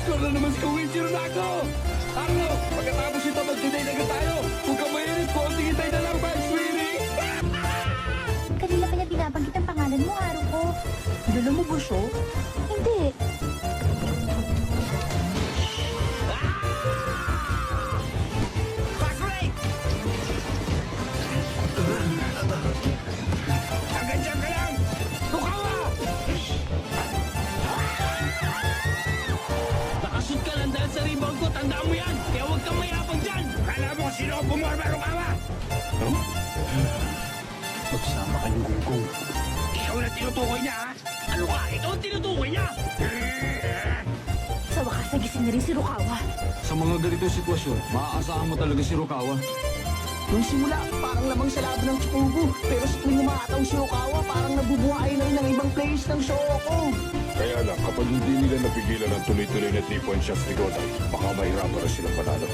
Score na naman si Koichiro na ako! Arlo, pagkatapos ito, mag-today na agad tayo! Kung ka mainit, konting hintay na lang, Vice Sweetie! Kanina pa niya binabanggit ang pangalan mo, Haruko. Lolo mo, Busho? Hindi. Fast break! Hanggang dyan ka lang! Tukawa! Nakashoot ka lang dahil sa rebound ko, tandaan mo yan! Kaya huwag kang mayabang dyan! Kala mo kung sino ang bumorma, Rukawa! Magsama kayong gunggong. Ikaw na tinutukoy niya, ha? Ano ka? Ikaw ang tinutukoy niya! Sa wakas, nagising na rin si Rukawa. Sa mga ganitong sitwasyon, maaasahan mo talaga si Rukawa. Nung simula, parang lamang sa laban ng Chukugu. Pero sa tuwing umataw si Rukawa, parang nabubuhay na rin ng ibang players ng Shoko. Kaya lang, kapag hindi nila napigilan ang tuloy-tuloy na 3-point shots ni Godai, baka mahirapan na silang panalo.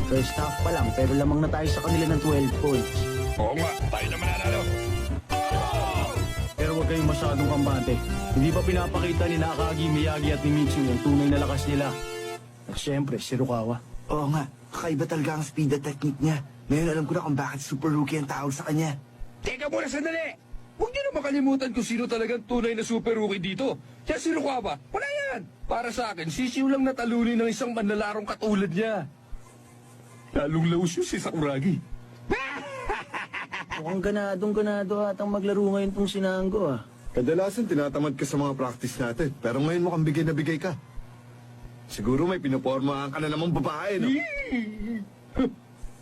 First half pa lang, pero lamang na tayo sa kanila ng 12 points. Oo nga, tayo na mananalo. Pero huwag kayong masyadong kambante. Hindi pa pinapakita ni Nakagi, Miyagi at ni Mitsu yung tunay na lakas nila. At syempre, si Rukawa. Oo nga, kakaiba talaga ang speed at technique niya. Ngayon alam ko na kung bakit super rookie ang tawag sa kanya. Teka muna sandali! Huwag niyo na makalimutan kung sino talagang tunay na super rookie dito. Kaya si Rukawa, wala yan! Para sa akin, sisiw lang na talunin ng isang manlalarong katulad niya. Lalong laus yun si Sakuragi. Mukhang ganado atang maglaro ngayon tong sinanggo ah. Kadalasan tinatamad ka sa mga practice natin, pero ngayon mukhang bigay na bigay ka. Siguro may pinapormahan ka na namang babae, no?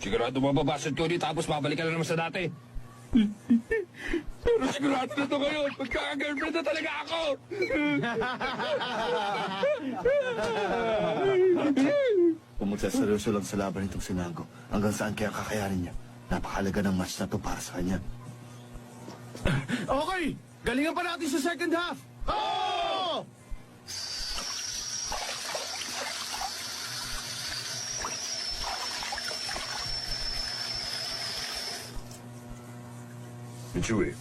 Sigurado mababasad ko ulit tapos babalik ka na naman sa dati. Pero sigurado na to ngayon, magkaka-girlfriend na talaga ako! Kung magsaseryoso lang sa laban nitong sinanggo, hanggang saan kaya kakayanin niya? Napakalaga ng match na to para sa kanya. Okay! Galingan pa natin sa second half! Oh! Mitsui,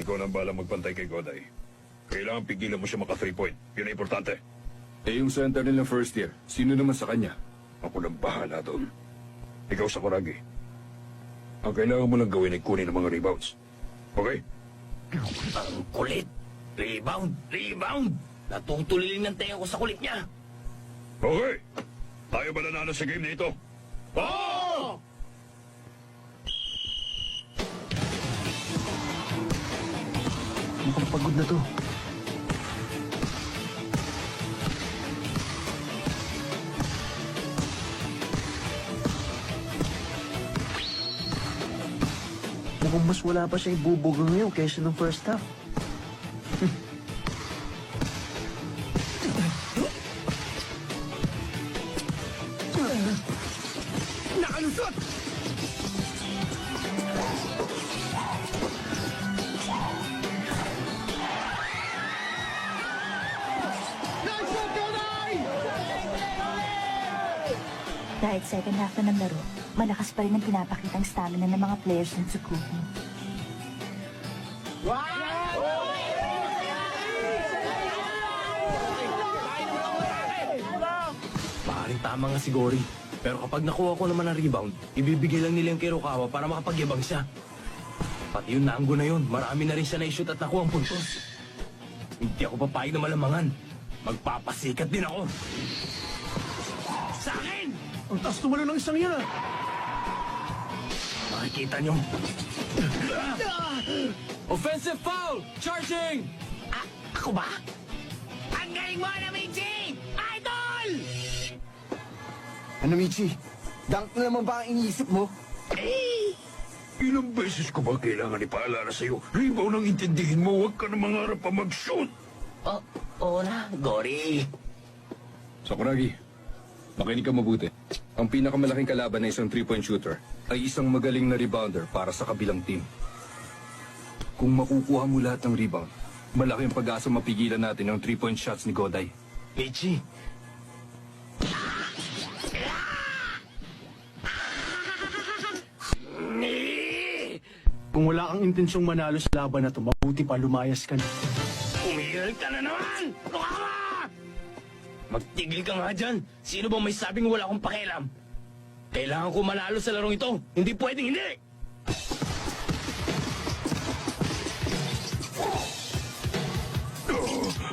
ikaw na ang balang magbantay kay Godai. Kailangan pigilan mo siya maka 3-point. Yun ang importante. Eh yung center nilang first year, sino naman sa kanya? Ako nang bahala doon. Ikaw sa Kuragi. Ang kailangan mo lang gawin ay kunin ang mga rebounds. Okay? Ang kulit! Rebound! Rebound! Natutulilin ng tenga ko sa kulit niya! Okay! Tayo ba nanalo sa game na ito? Oh! Mukhang pagod na to. Mukhang mas wala pa siya ibubugo ngayon kaysa nung first half. Nakalusot! Kahit second half na ng laro, malakas pa rin ang pinapakitang stamina ng mga players ng Tsukugi. Maaaring tama nga si Gori. Pero kapag nakuha ko naman ang rebound, ibibigay lang nila yung kay Rukawa para makapagyabang siya. Pati yung Nango na yun, marami na rin siya na-shoot at nakuha ang puntos. Hindi ako papayag na malamangan. Magpapasikat din ako. Sa akin! Ang taas tumalo ng isang yan ah! Makikita nyo. Offensive foul! Charging! Ako ba? Ang galing mo na, Michi! Idol! Ano, Michi? Dunk na naman ba ang iniisip mo? Ilang beses ko ba kailangan ipaalala sa'yo? Rebound ang intindihin mo, huwag ka na mangarap pa mag-shoot! Oh, oo na, Gori. Sakuragi, makinig ka mabuti. Ang pinakamalaking kalaban na isang 3-point shooter ay isang magaling na rebounder para sa kabilang team. Kung makukuha mo lahat ng rebound, malaki ang pag-asa mapigilan natin ang 3-point shots ni Godai. Michi, Kung wala kang intensyong manalo sa laban na to, mabuti pa lumayas ka na. Umihal ka na naman! Lukawa! Magtigil ka nga dyan! Sino bang may sabing wala akong pakialam? Kailangan ko manalo sa larong ito! Hindi pwedeng hindi!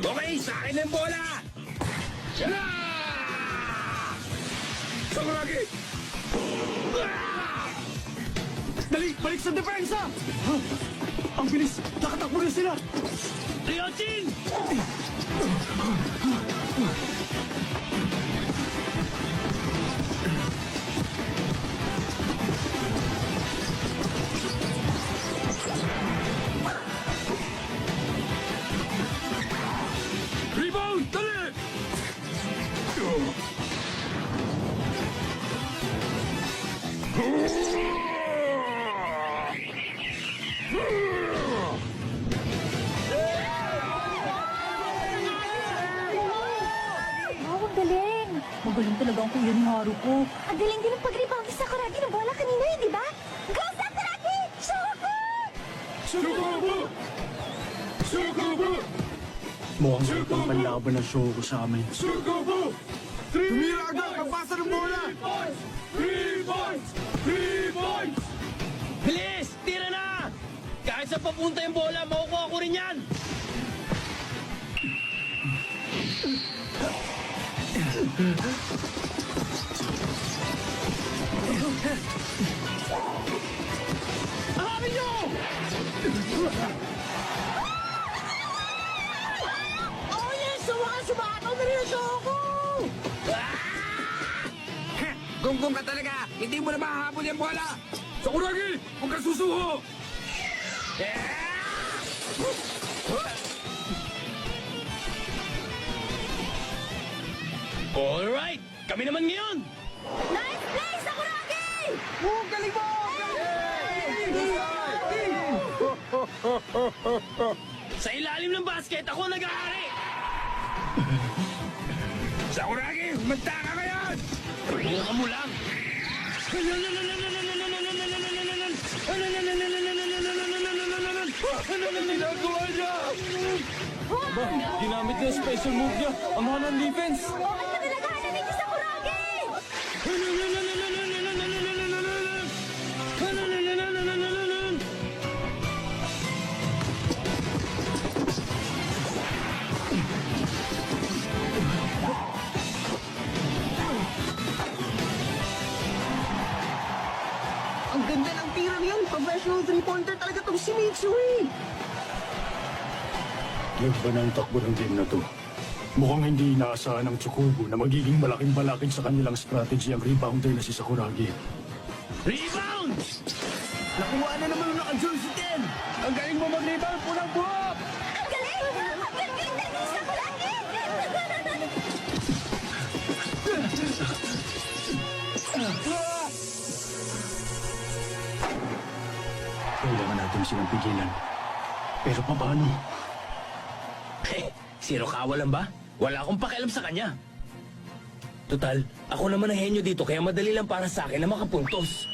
Okay, sa akin ang bola! Sakuragi! Dali! Balik sa depensa! Huh? Ang bilis! Nakatakbo na sila! Ryojin! Rebound! Dali! Wow, ang galing. Magaling talaga ang kuya ni Haruko. Ang galing din ang pag-rebound ni Sakuragi ng bola kanina eh, di ba? Go, Sakuragi! Shoko! Sukubu! Sukubu! Mukhang galit ang panlaban ng Shoko sa amin. Sukubu! Tumira agad! Pagpasa ng bola! 3 points! 3 points! Bilis! Tira na! Kahit sa papunta yung bola, makukuha ko rin yan! Hanapin nyo! Oh yes! Sumakataw na rin ako! Gunggong ka talaga! Hindi mo na mahahabol yung bola! Sakuragi! Huwag kang susuho! Alright! Kami naman ngayon! Nice play, Sakuragi! Galing mo! Sa ilalim ng basket, ako nag-aari! Sakuragi! Humanta ka ngayon! Buka mo lang! Ginagawa niya! Ginamit niya yung special move niya. Ang mahal ng defense. Bakit ka nilagahan ni Sakuragi? Ang ganda ng tira niyan. Professional three-pointer talaga tong si Mitsui. Nagba ng takbo ng game na to. Mukhang hindi inaasahan ng Tsukubu na magiging malaking-balakid sa kanilang strategy ang rebounder na si Sakuragi. Rebound! Nakuha na naman ang naka-jersey 10. Ang galing mo mag-rebound! Punang buhok! Ang galing! Ang galing ni Sakuragi! Kailangan natin silang pigilan. Pero paano? Si Rokawa lang ba? Wala akong pakialam sa kanya. Total, ako naman ang henyo dito kaya madali lang para sa akin na makapuntos.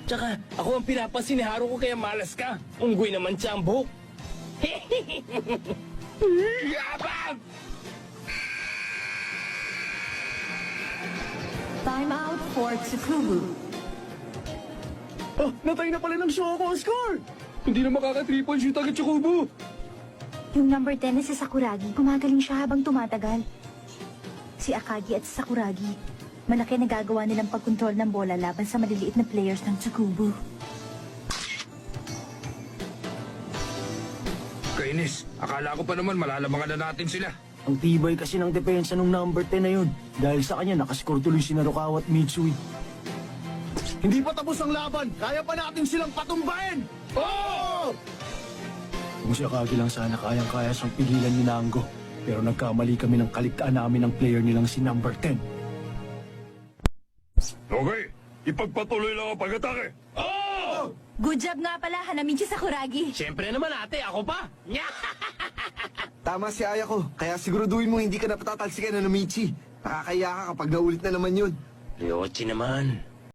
Tsaka, ako ang pinapansin ni Haruko kaya malas ka. Unggoy naman siya ang buhok. Yabang! Time out for Tsukubu. Oh, natay na pala ng Shoko ang score. Hindi na makaka 3-point shoot agad Tsukubu! Yung number 10 na si Sakuragi, gumagaling siya habang tumatagal. Si Akagi at si Sakuragi, malaki nagagawa nilang pagkontrol ng bola laban sa maliliit na players ng Tsukubu. Kainis, akala ko pa naman malalamangan na natin sila. Ang tibay kasi ng depensa ng number 10 na yun. Dahil sa kanya, nakascore tuloy si Narukawa at Mitsui. Hindi pa tapos ang laban. Kaya pa natin silang patumbahin. Oh! Kung si Akagi lang sana kayang-kaya siyang pigilan ni Nango. Pero nagkamali kami ng kaligtaan namin ng player nilang si number 10. Okay, ipagpatuloy lang ang pag-atake. Good job nga pala, Hanamichi Sakuragi. Siyempre naman ate, ako pa. Tama si Ayako, kaya siguraduhin mo hindi ka na patatalsikan na Michi. Nakakaya ka kapag naulit na naman yun. Ryochi naman.